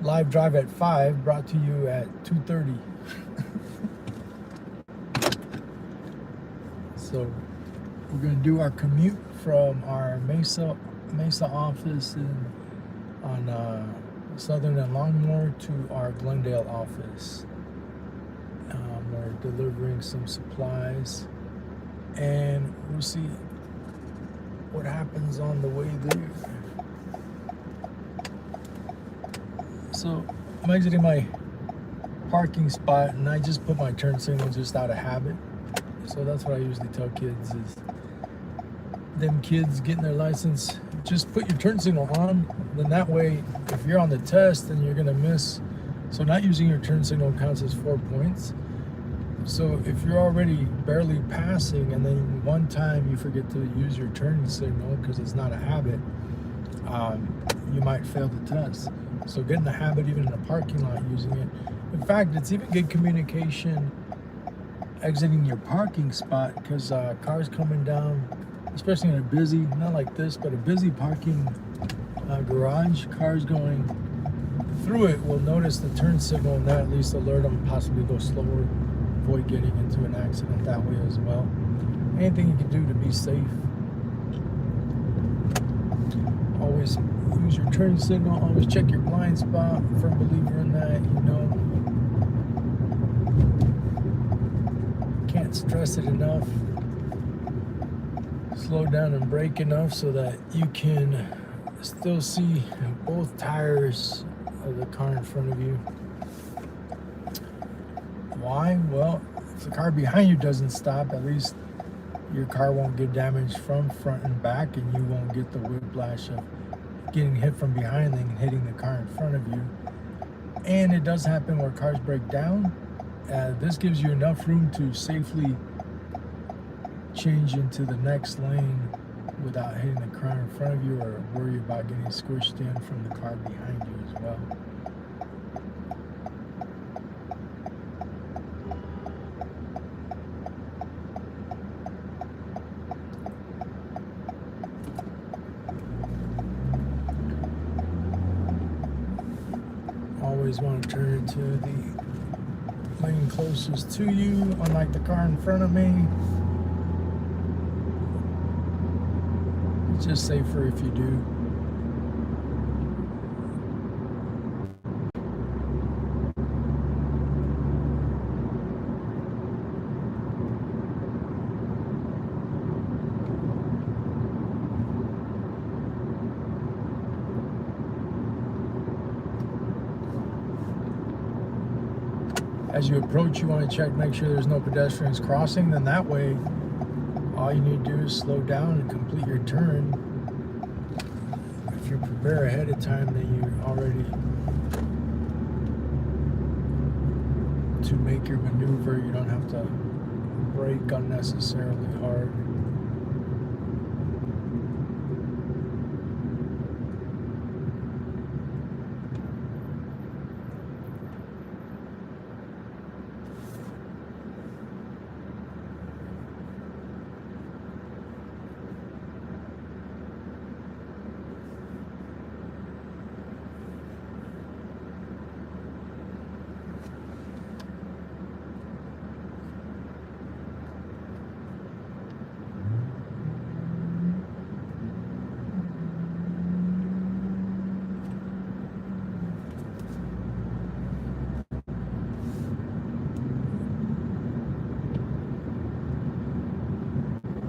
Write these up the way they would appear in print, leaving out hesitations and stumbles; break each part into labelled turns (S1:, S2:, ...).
S1: Live drive at 5, brought to you at 2:30. So we're gonna do our commute from our Mesa office on Southern and Longmore to our Glendale office. We're delivering some supplies, and we'll see what happens on the way there. So I'm exiting my parking spot, and I just put my turn signal just out of habit. So that's what I usually tell kids is, them kids getting their license, just put your turn signal on. Then that way, if you're on the test, then you're gonna miss. So not using your turn signal counts as 4 points. So if you're already barely passing, and then one time you forget to use your turn signal because it's not a habit, you might fail the test. So get in the habit, even in a parking lot, using it. In fact, it's even good communication exiting your parking spot, because cars coming down, especially in a busy, not like this, but a busy parking garage, cars going through it will notice the turn signal, and that at least alert them, possibly go slower, avoid getting into an accident that way as well. Anything you can do to be safe. Always use your turn signal, always check your blind spot. Firm believer in that, you know. Can't stress it enough. Slow down and brake enough so that you can still see both tires of the car in front of you. Why? Well, if the car behind you doesn't stop, at least your car won't get damaged from front and back, and you won't get the whiplash of getting hit from behind and hitting the car in front of you. And it does happen where cars break down. This gives you enough room to safely change into the next lane without hitting the car in front of you or worry about getting squished in from the car behind you as well. Always want to turn into the lane closest to you, unlike the car in front of me. It's just safer if you do. As you approach, you want to check, make sure there's no pedestrians crossing. Then that way, all you need to do is slow down and complete your turn. If you prepare ahead of time, then you're already to make your maneuver. You don't have to brake unnecessarily hard.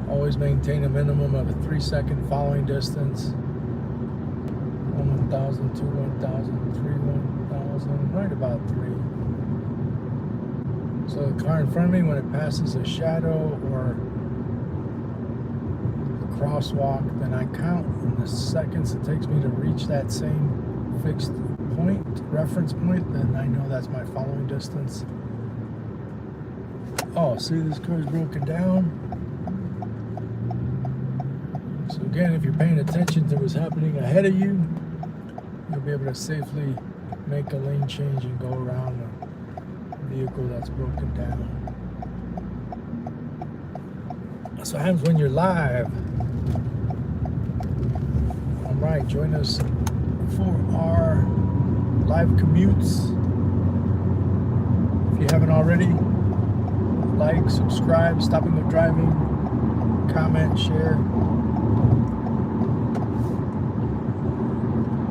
S1: Always maintain a minimum of a 3-second following distance. 1,000, 2, 1,000, 3, 1,000, right about 3. So the car in front of me, when it passes a shadow or the crosswalk, then I count in the seconds it takes me to reach that same fixed point, reference point, then I know that's my following distance. Oh, see, this car's broken down. So again, if you're paying attention to what's happening ahead of you, you'll be able to safely make a lane change and go around a vehicle that's broken down. That's what happens when you're live. All right, join us for our live commutes. If you haven't already, like, subscribe, Stop and Go Driving, comment, share.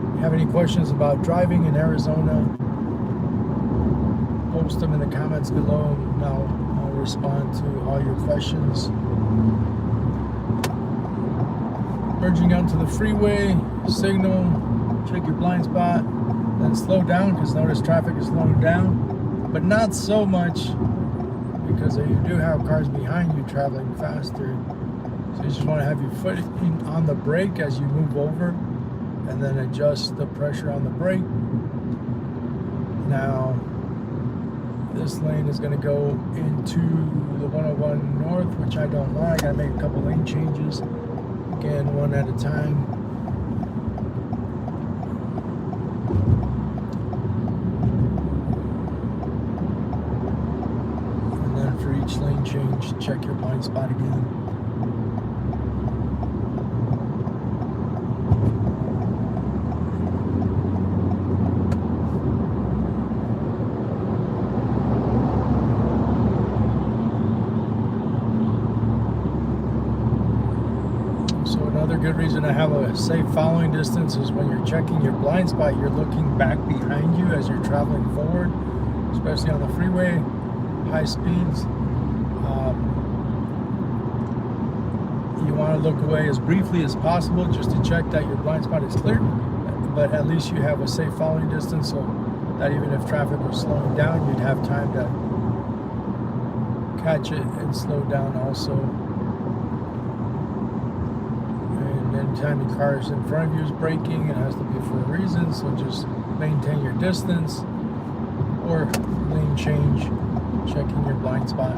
S1: If you have any questions about driving in Arizona, post them in the comments below, and I'll respond to all your questions. Merging onto the freeway, signal, check your blind spot, then slow down, because notice traffic is slowing down, but not so much, because you do have cars behind you traveling faster. So you just want to have your foot on the brake as you move over, and then adjust the pressure on the brake. Now, this lane is going to go into the 101 North, which I don't want. I got to make a couple lane changes. Again, one at a time. And then for each lane change, check your blind spot again. Another good reason to have a safe following distance is when you're checking your blind spot, you're looking back behind you as you're traveling forward, especially on the freeway, high speeds. You want to look away as briefly as possible just to check that your blind spot is clear, but at least you have a safe following distance, so that even if traffic was slowing down, you'd have time to catch it and slow down also. Anytime your car is in front of you is braking, it has to be for a reason, so just maintain your distance, or lane change, checking your blind spot.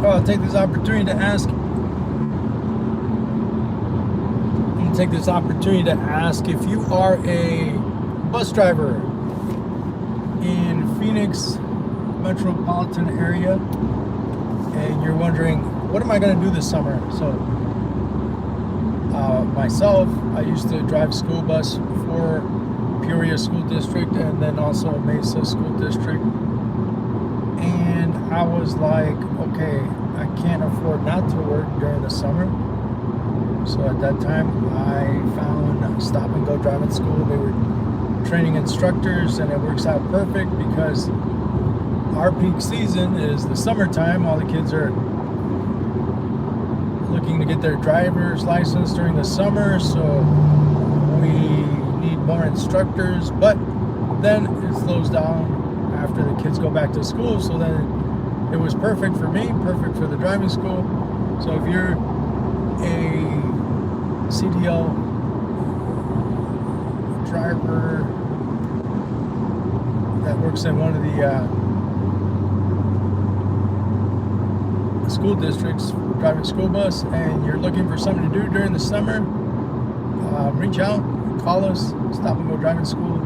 S1: I'll take this opportunity to ask if you are a bus driver in Phoenix metropolitan area and you're wondering, what am I going to do this summer? So myself, I used to drive school bus for Peoria School District and then also Mesa School District, and I was like, okay, I can't afford not to work during the summer. So at that time, I found Stop and Go Driving School. They were training instructors, and it works out perfect because our peak season is the summertime. All the kids are looking to get their driver's license during the summer, so we need more instructors, but then it slows down after the kids go back to school, so then it was perfect for me, perfect for the driving school. So if you're a CDL driver that works in one of the school districts driving school bus and you're looking for something to do during the summer, reach out, call us, Stop and Go Driving School,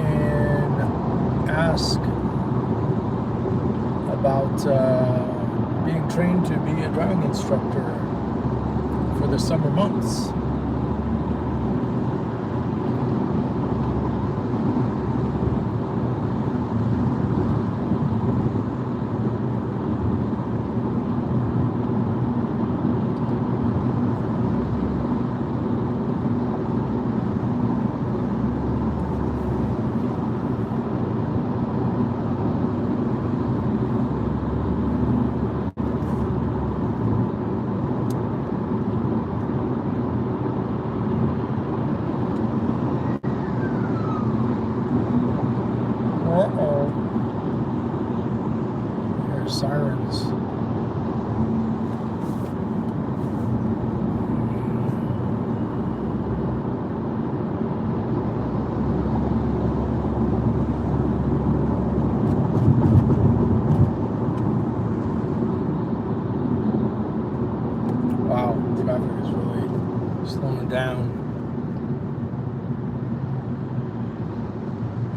S1: and ask about being trained to be a driving instructor for the summer months. Uh-oh. There's sirens. Wow, traffic is really slowing down.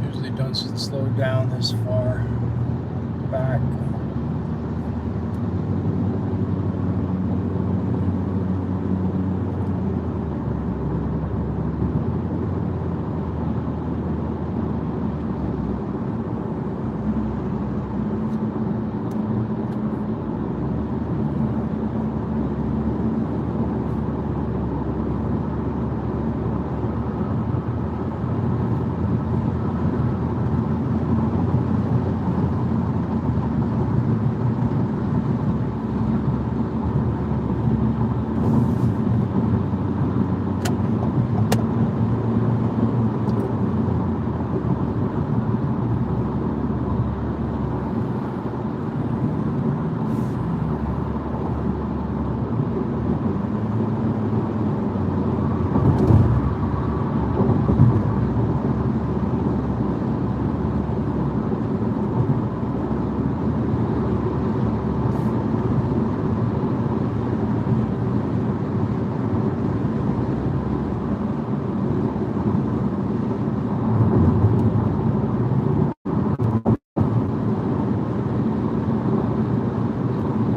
S1: Usually doesn't slow down this far back.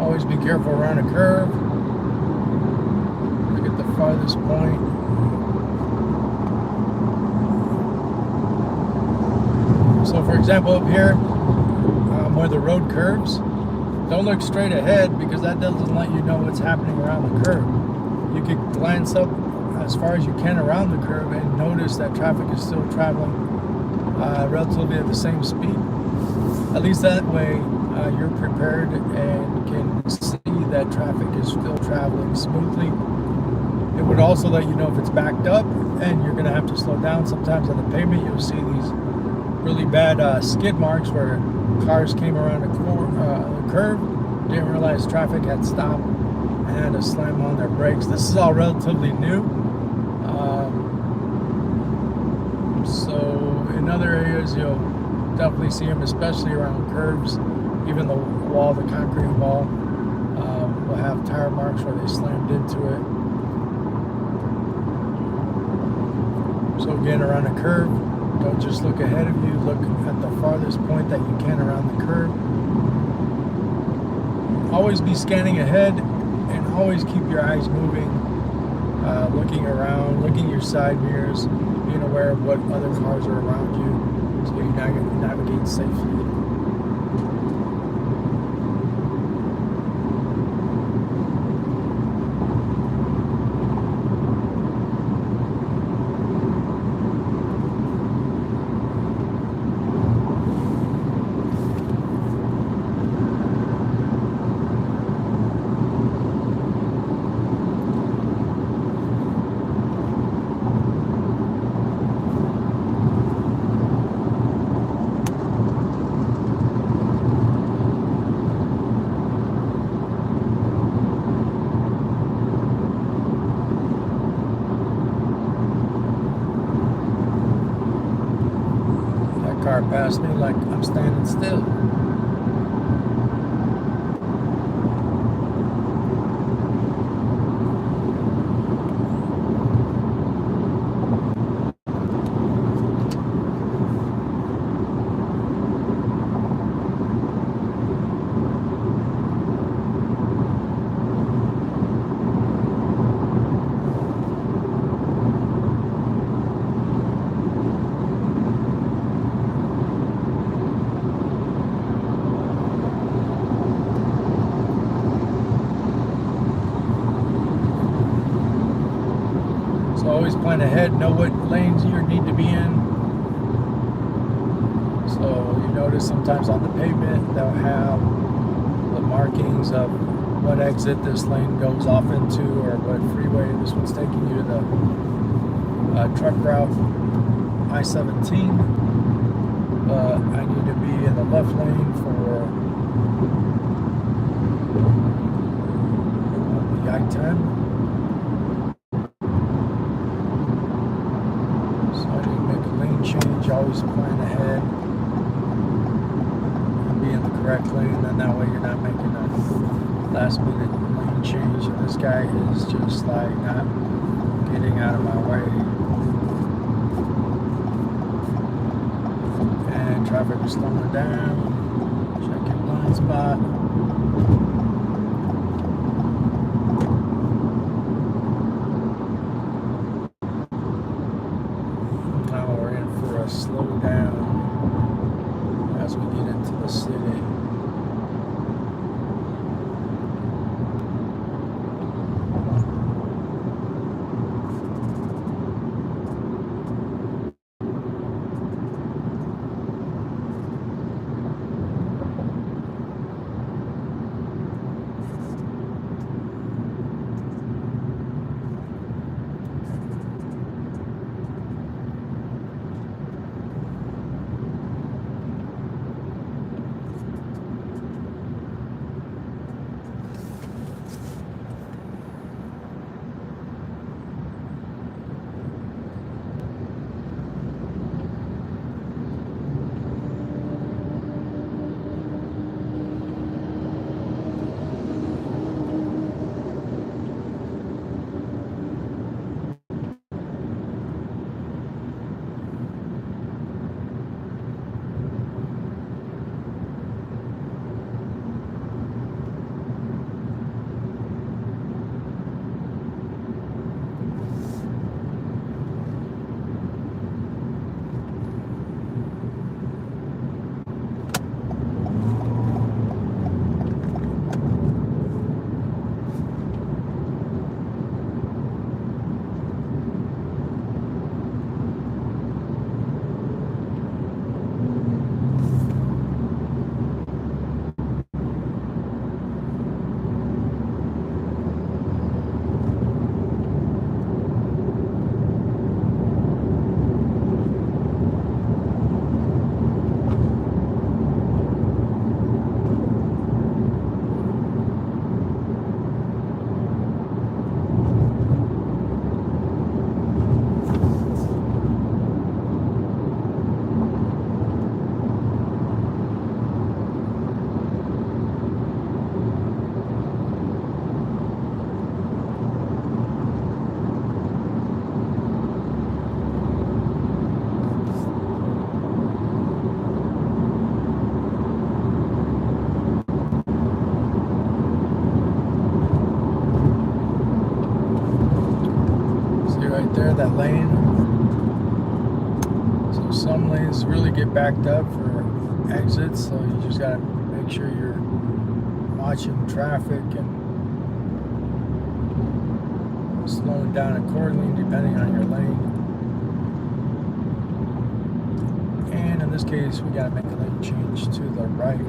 S1: Always be careful around a curve. Look at the farthest point. So for example, up here, where the road curves, don't look straight ahead because that doesn't let you know what's happening around the curve. You could glance up as far as you can around the curve and notice that traffic is still traveling relatively at the same speed. At least that way you're prepared and can see that traffic is still traveling smoothly. It would also let you know if it's backed up and you're going to have to slow down. Sometimes on the pavement you'll see these really bad skid marks where cars came around the curve, didn't realize traffic had stopped and had to slam on their brakes. This is all relatively new. So in other areas you'll definitely see them, especially around curves. Even the wall, the concrete wall, will have tire marks where they slammed into it. So again, around a curve, don't just look ahead of you, look at the farthest point that you can around the curve. Always be scanning ahead and always keep your eyes moving, looking around, looking your side mirrors, being aware of what other cars are around you so you navigate safely. Car passed me like I'm standing still. So always plan ahead, know what lanes you need to be in. So you notice sometimes on the pavement they'll have the markings of what exit this lane goes off into or what freeway this one's taking you to the truck route I-17. but I need to be in the left lane for the I-10. So I need to make a lane change, always plan ahead and be in the correct lane, and that way you're not making a last minute lane change. And this guy is just like not getting out of my way. And traffic is slowing down. Check your blind spot. Now we're in for a slow down as we get into the city. There, that lane. So some lanes really get backed up for exits, so you just got to make sure you're watching traffic and slowing down accordingly depending on your lane. And in this case, we got to make a lane change to the right.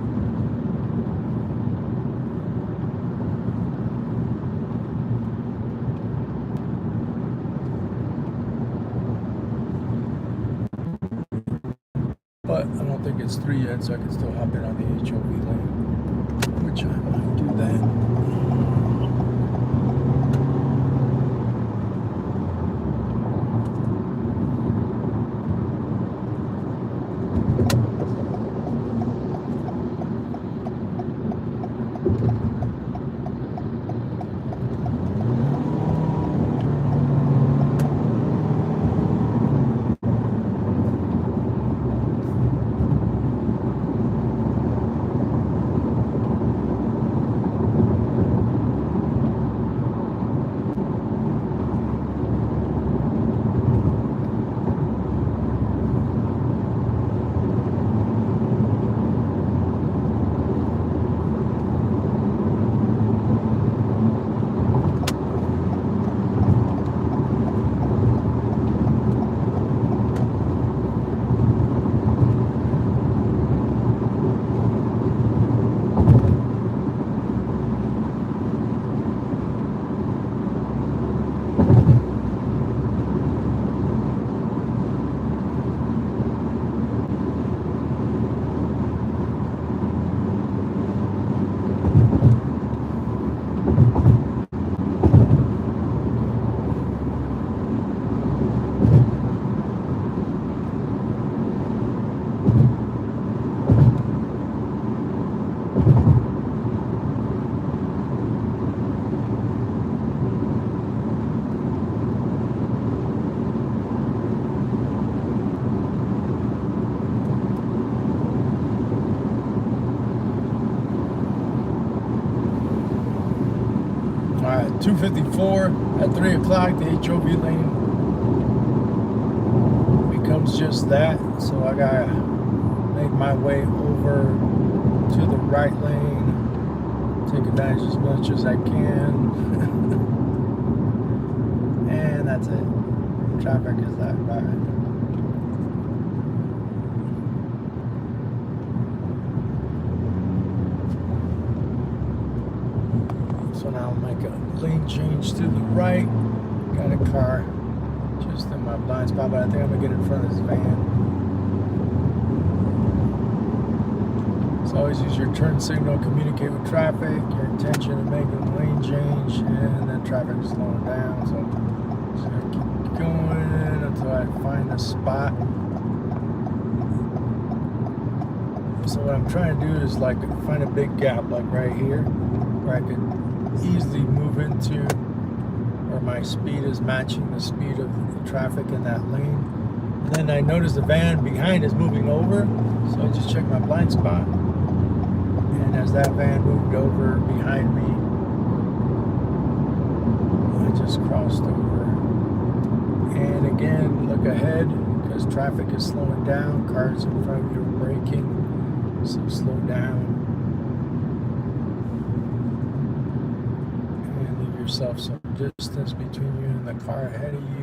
S1: But I don't think it's 3 yet, so I can still hop in on the HOV lane, which I might do that. 254 at 3 o'clock, the HOV lane becomes just that. So I gotta make my way over to the right lane, take advantage as much as I can. And that's it. Traffic is that bad. So now I'll make a lane change to the right. Got a car just in my blind spot, but I think I'm gonna get in front of this van. So always use your turn signal, communicate with traffic, your intention of making a lane change, and then traffic is slowing down. So I'm just gonna keep going until I find a spot. So what I'm trying to do is like find a big gap, like right here, where I could easily move into where my speed is matching the speed of the traffic in that lane. And then I notice the van behind is moving over, so I just check my blind spot. And as that van moved over behind me, I just crossed over. And again, look ahead, because traffic is slowing down. Cars in front of you are braking, so slow down. Yourself some distance between you and the car ahead of you.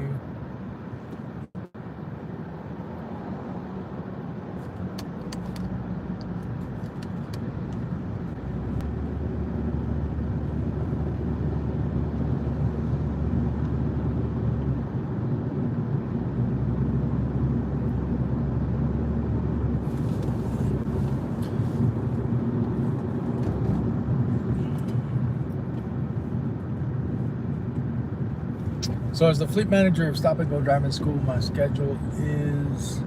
S1: So as the fleet manager of Stop and Go Driving School, my schedule is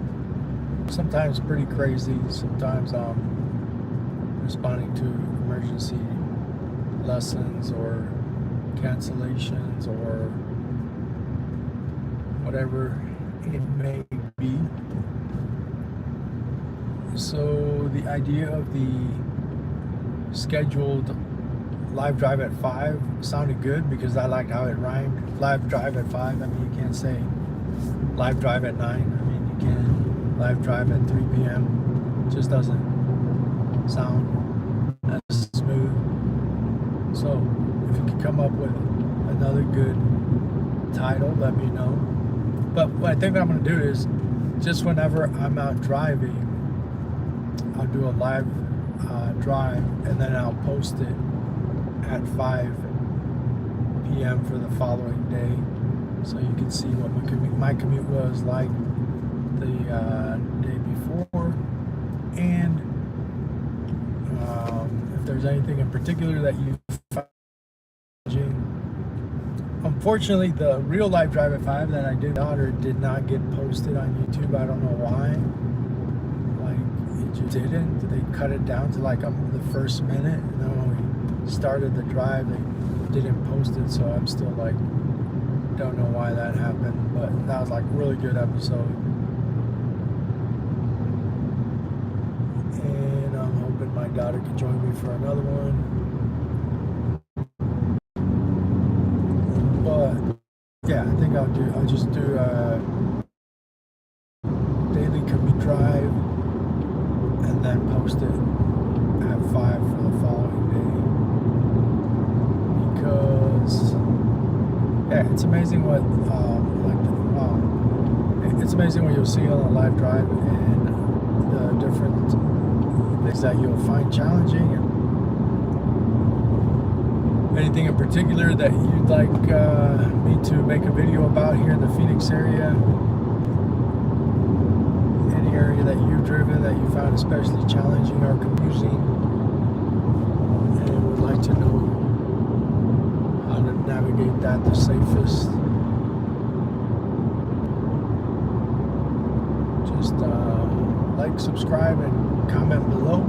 S1: sometimes pretty crazy. Sometimes I'm responding to emergency lessons or cancellations or whatever it may be. So the idea of the scheduled live drive at 5 sounded good because I liked how it rhymed. Live drive at 5. I mean, you can't say live drive at 9. I mean, you can live drive at 3 p.m. It just doesn't sound as smooth. So if you could come up with another good title, let me know. But what I think I'm going to do is just whenever I'm out driving, I'll do a live drive and then I'll post it at 5 p.m. for the following day, so you can see what my commute was like the day before, and if there's anything in particular that you found challenging. Unfortunately, the real live drive at 5 that I did did not get posted on YouTube. I don't know why. Like, it just didn't. They cut it down to like the first minute, and then when we started the drive, they didn't post it, so I'm still like, don't know why that happened, but that was like a really good episode. And I'm hoping my daughter can join me for another one. But yeah, I think I'll just do a daily commute drive and then post it at 5 for the following day. Because yeah, it's amazing what it's amazing what you'll see on a live drive and the different things that you'll find challenging, and anything in particular that you'd like me to make a video about here in the Phoenix area, any area that you've driven that you found especially challenging or confusing and would like to know how to navigate that the safest. Just like, subscribe, and comment below.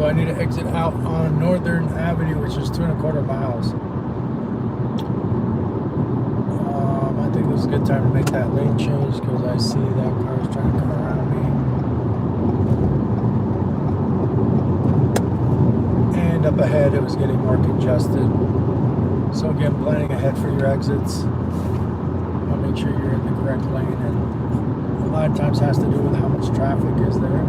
S1: So I need to exit out on Northern Avenue, which is 2.25 miles. I think this is a good time to make that lane change because I see that car is trying to come around me. And up ahead, it was getting more congested. So again, planning ahead for your exits. I'll make sure you're in the correct lane, and a lot of times has to do with how much traffic is there.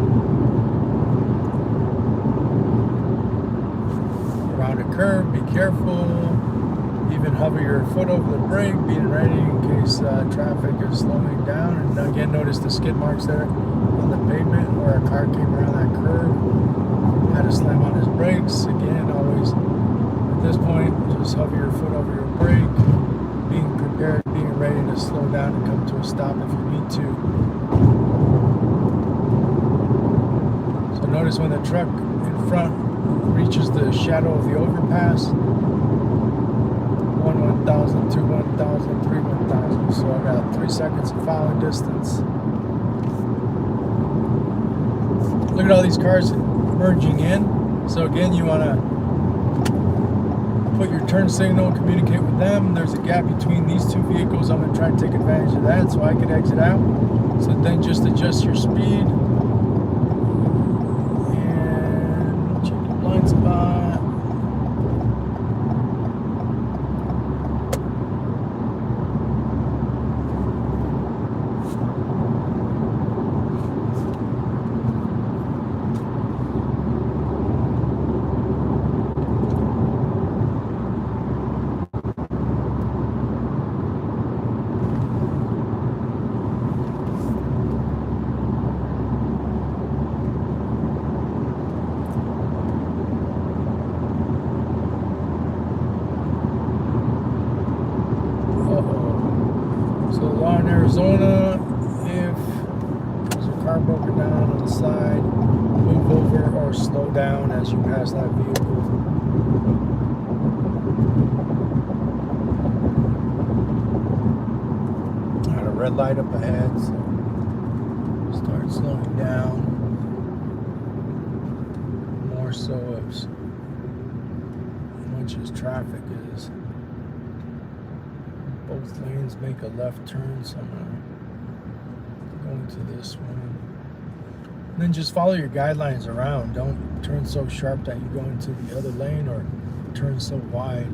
S1: Around a curve, be careful. Even hover your foot over the brake, being ready in case traffic is slowing down. And again, notice the skid marks there on the pavement where a car came around that curve. Had to slam on his brakes. Again, always at this point, just hover your foot over your brake, being prepared, being ready to slow down and come to a stop if you need to. So notice when the truck in front reaches the shadow of the overpass, 1 1,000, 2 1,000, 3 1,000. So I got 3 seconds of following distance. Look at all these cars merging in. So again, you want to put your turn signal, communicate with them. There's a gap between these two vehicles. I'm going to try and take advantage of that so I can exit out. So then just adjust your speed and check your blind spot. Arizona, if there's a car broken down on the side, move over or slow down as you pass that vehicle. Got a red light up ahead, so start slowing down. More so as much as traffic is. Both lanes make a left turn, so I'm going to this one. And then just follow your guidelines around. Don't turn so sharp that you go into the other lane or turn so wide.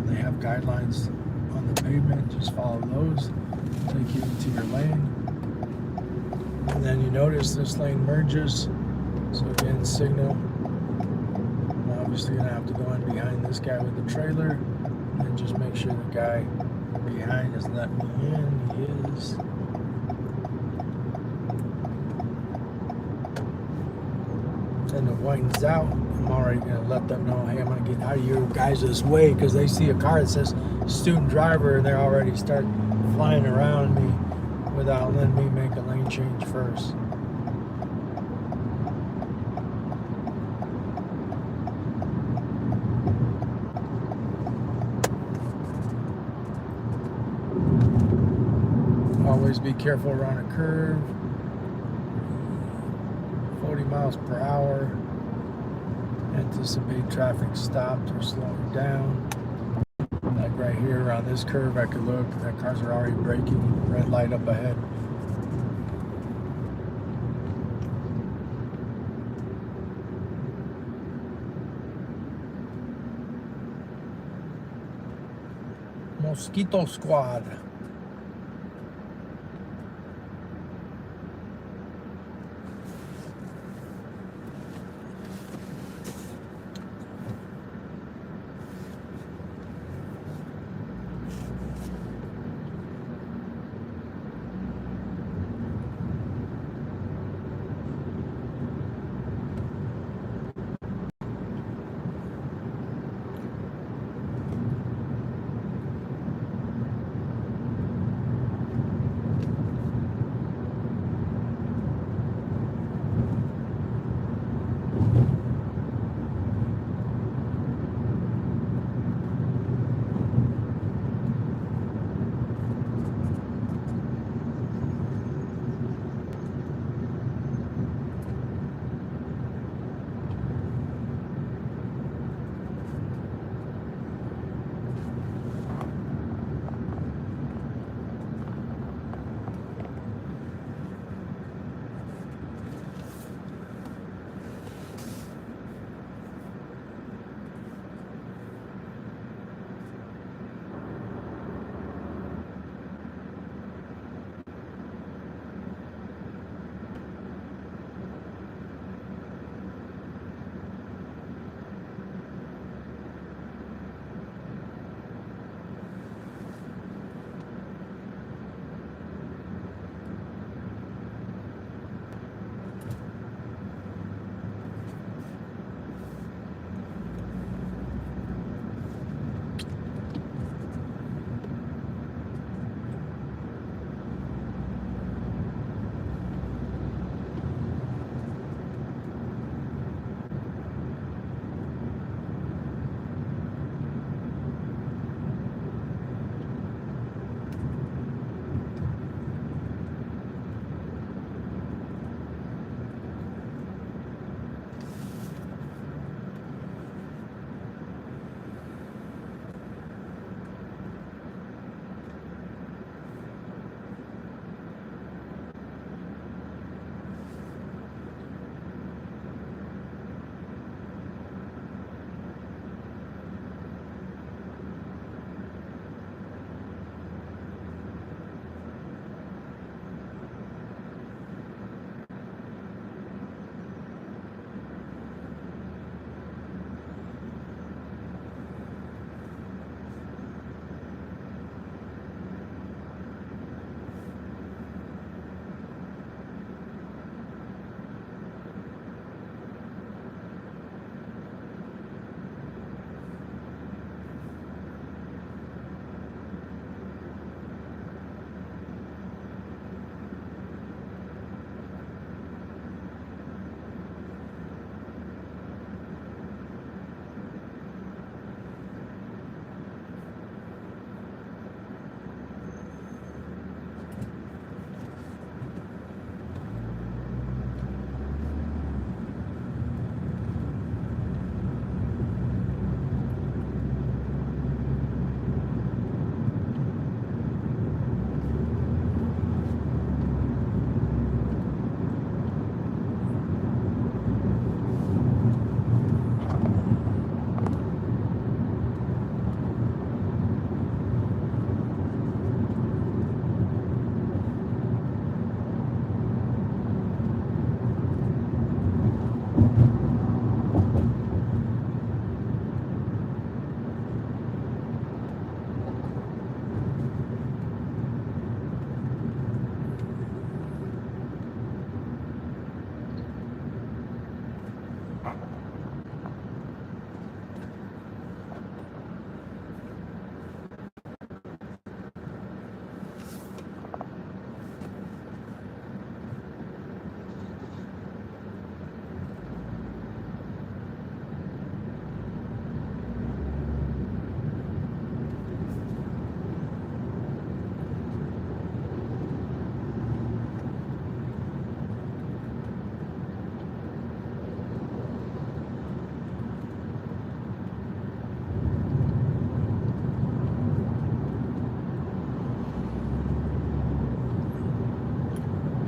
S1: They have guidelines on the pavement. Just follow those. Take you into your lane. And then you notice this lane merges. So again, signal. I'm obviously going to have to go in behind this guy with the trailer. And just make sure the guy behind is letting me in. He is. And it widens out. I'm already going to let them know, hey, I'm going to get out of your guys' way, because they see a car that says student driver and they already start flying around me without letting me make a lane change first. Always be careful around a curve. 40 miles per hour. Anticipate traffic stopped or slowing down. Like right here around this curve, I could look. That cars are already braking. Red light up ahead. Mosquito Squad.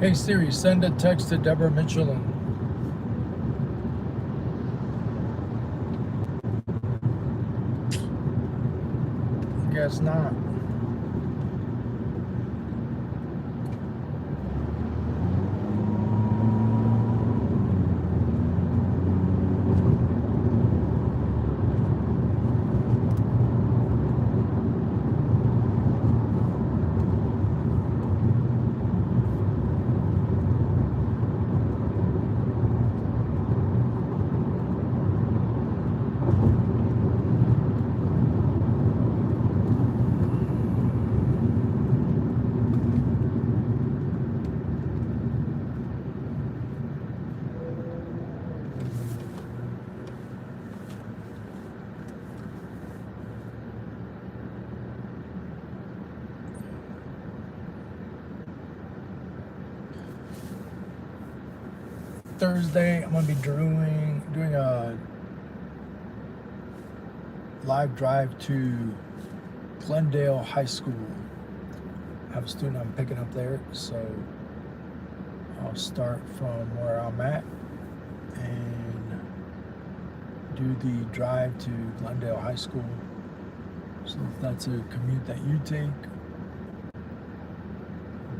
S1: Hey Siri, send a text to Deborah Michelin. Guess not. Thursday, I'm gonna be doing a live drive to Glendale High School. I have a student I'm picking up there, so I'll start from where I'm at and do the drive to Glendale High School. So if that's a commute that you take,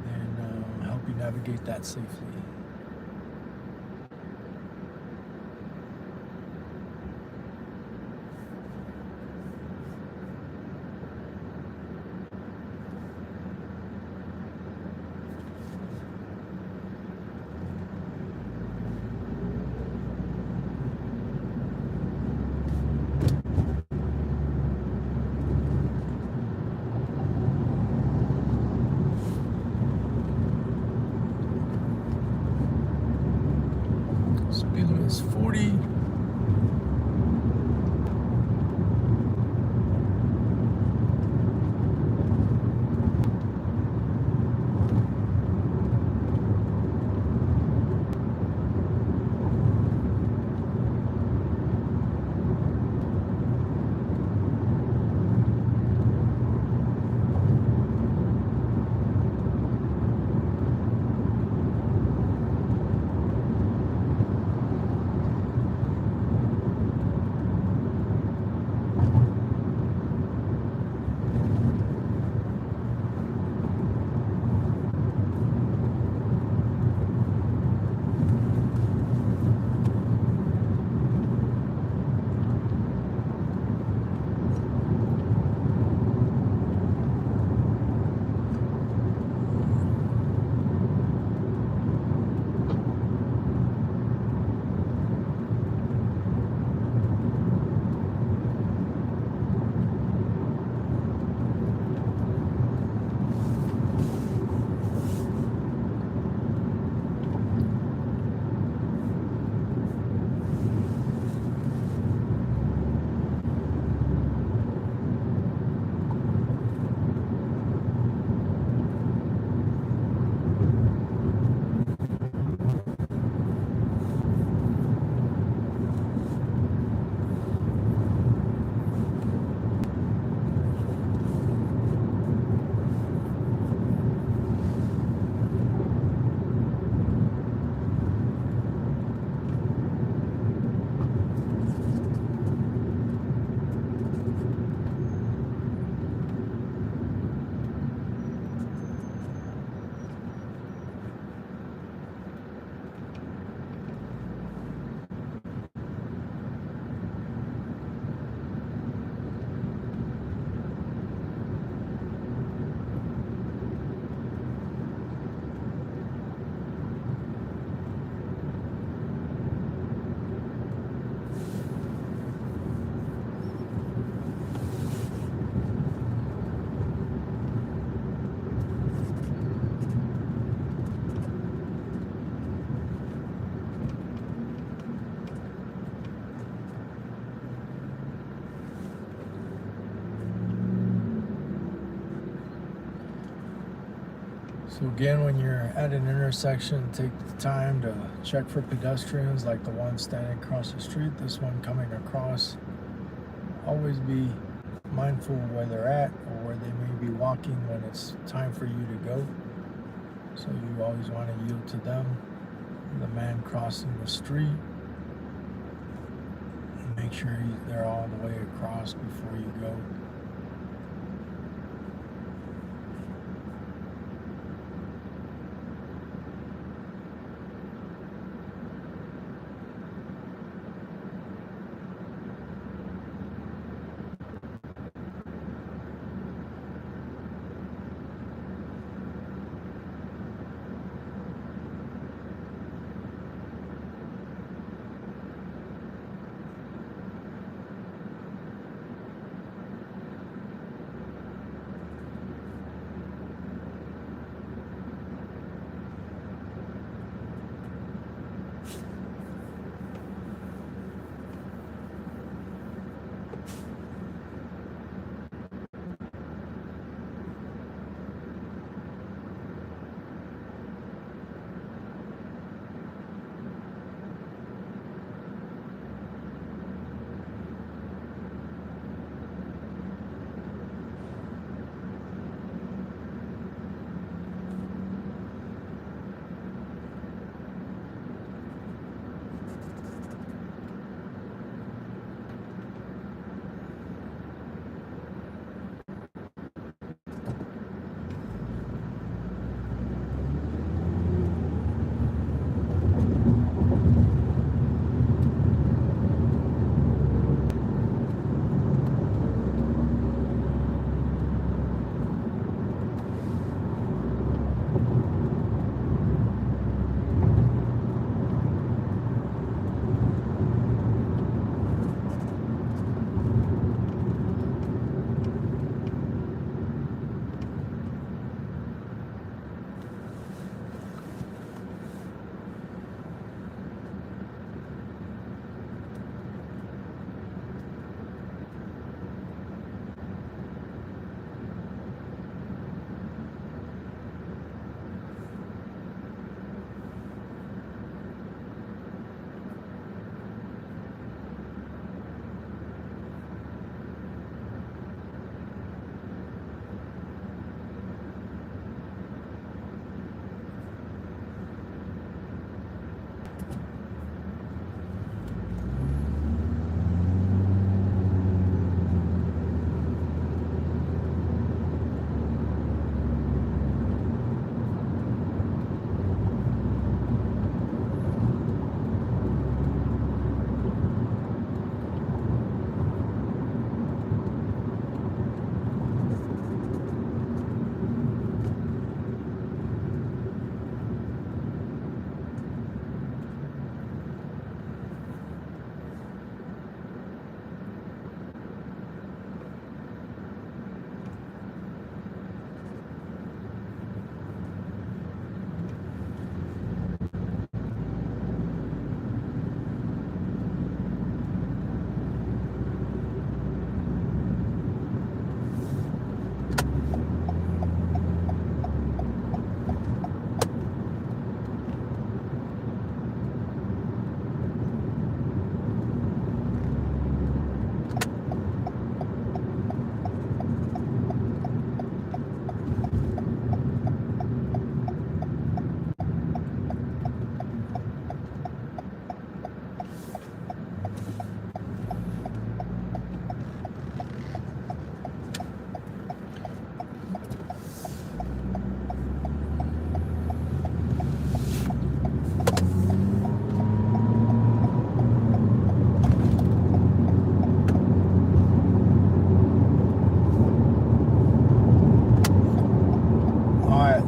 S1: then I'll help you navigate that safely. Speed limit is 40. So again, when you're at an intersection, take the time to check for pedestrians like the one standing across the street, this one coming across. Always be mindful of where they're at or where they may be walking when it's time for you to go. So you always want to yield to them. The man crossing the street, and make sure they're all the way across before you go.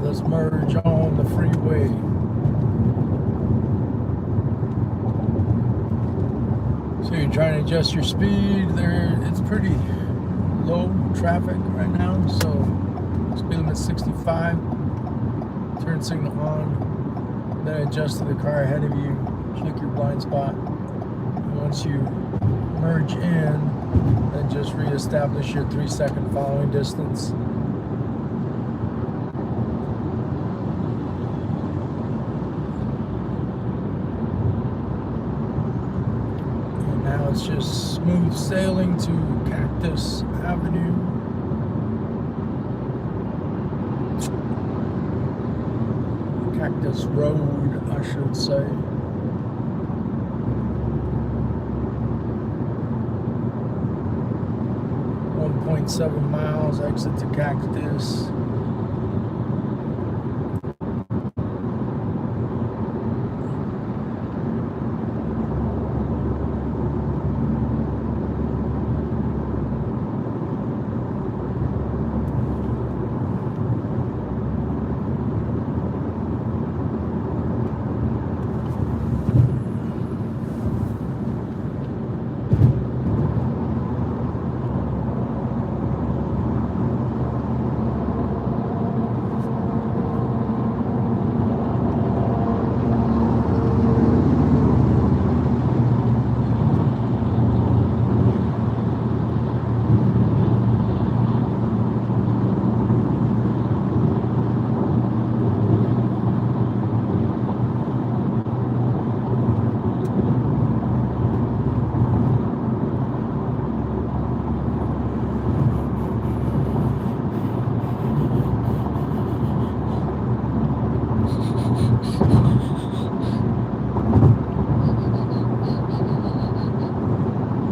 S1: Let's merge on the freeway. So you're trying to adjust your speed there. It's pretty low traffic right now, so speed limit 65. Turn signal on, then adjust to the car ahead of you. Click your blind spot. And once you merge in, then just reestablish your 3-second following distance. It's just smooth sailing to Cactus Avenue. Cactus Road, I should say. .7 miles, exit to Cactus.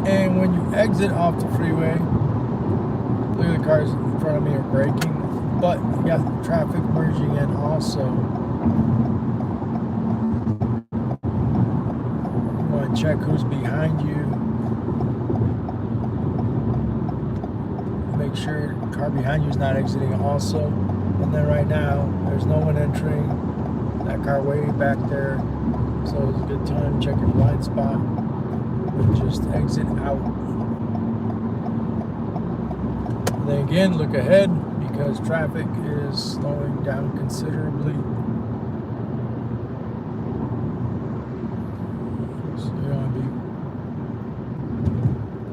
S1: And when you exit off the freeway, look at the cars in front of me are braking, but you got traffic merging in also. You want to check who's behind you. Make sure the car behind you is not exiting also. And then right now, there's no one entering. That car way back there. So it's a good time to check your blind spot. And just exit out. And then again, look ahead because traffic is slowing down considerably. So you're going to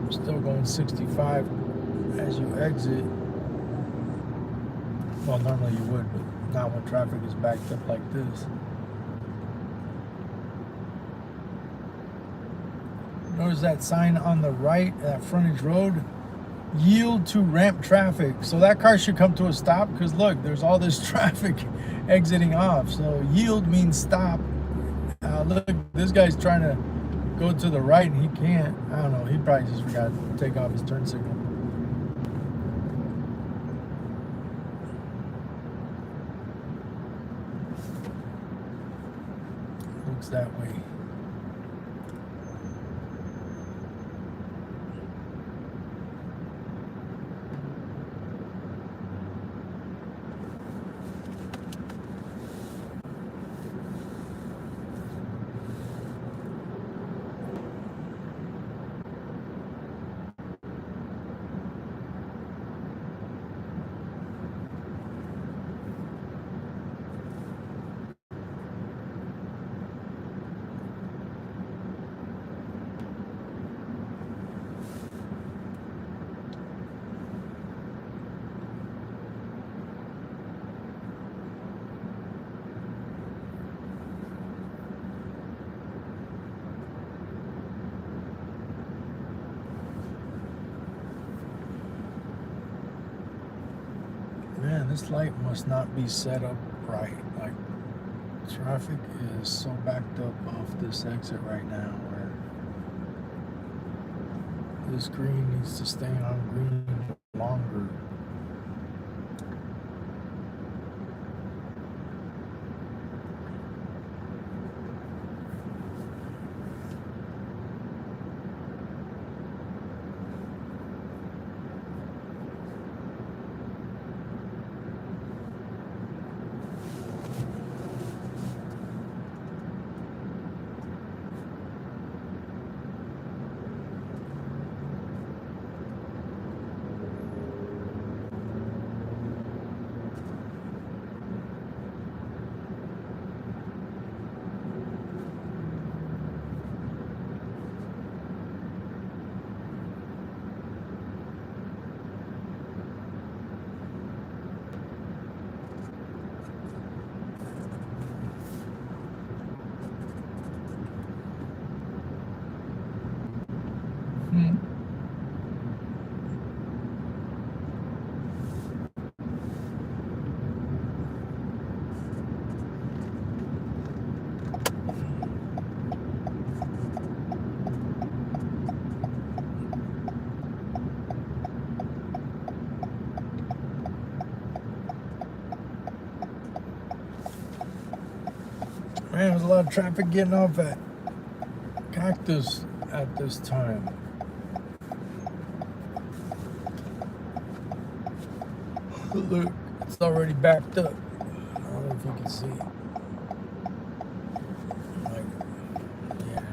S1: be still going 65 as you exit. Well, normally you would, but not when traffic is backed up like this. Notice that sign on the right, that frontage road, yield to ramp traffic. So that car should come to a stop because look, there's all this traffic exiting off. So yield means stop. Look, this guy's trying to go to the right and he can't. I don't know, he probably just forgot to take off his turn signal. Looks that way. Man, this light must not be set up right. Like, traffic is so backed up off this exit right now where this green needs to stay on green longer. Man, there's a lot of traffic getting off at Cactus at this time. Look, it's already backed up. I don't know if you can see. Like, yeah.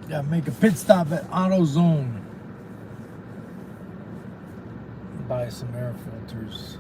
S1: Gotta make a pit stop at AutoZone. Buy some air filters.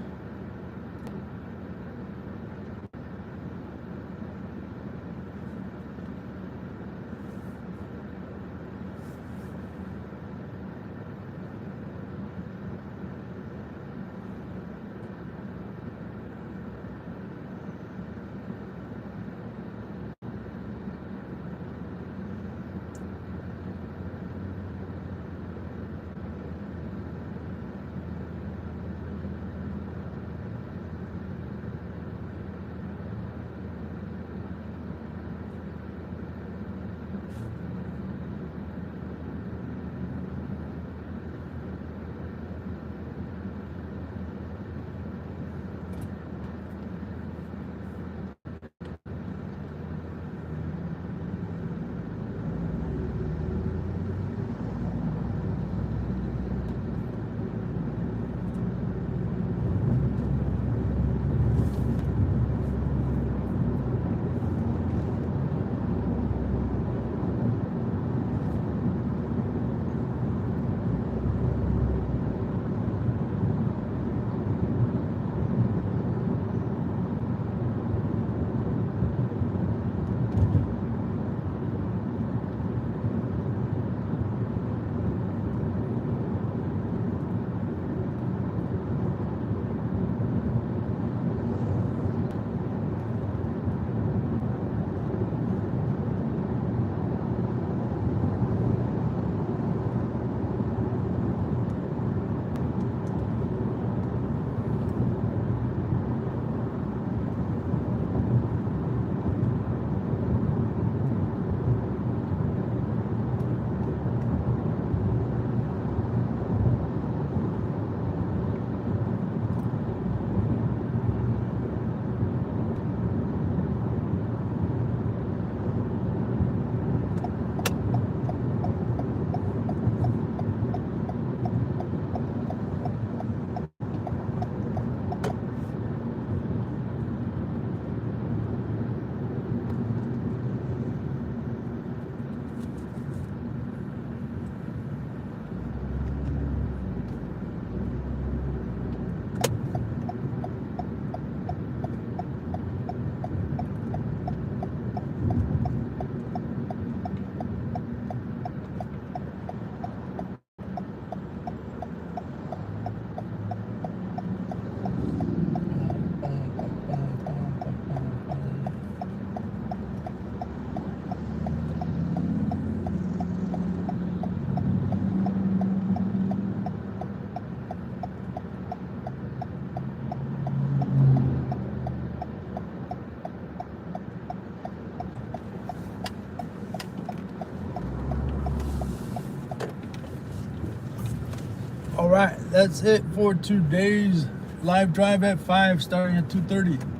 S1: All right, that's it for today's live drive at 5, starting at 2:30.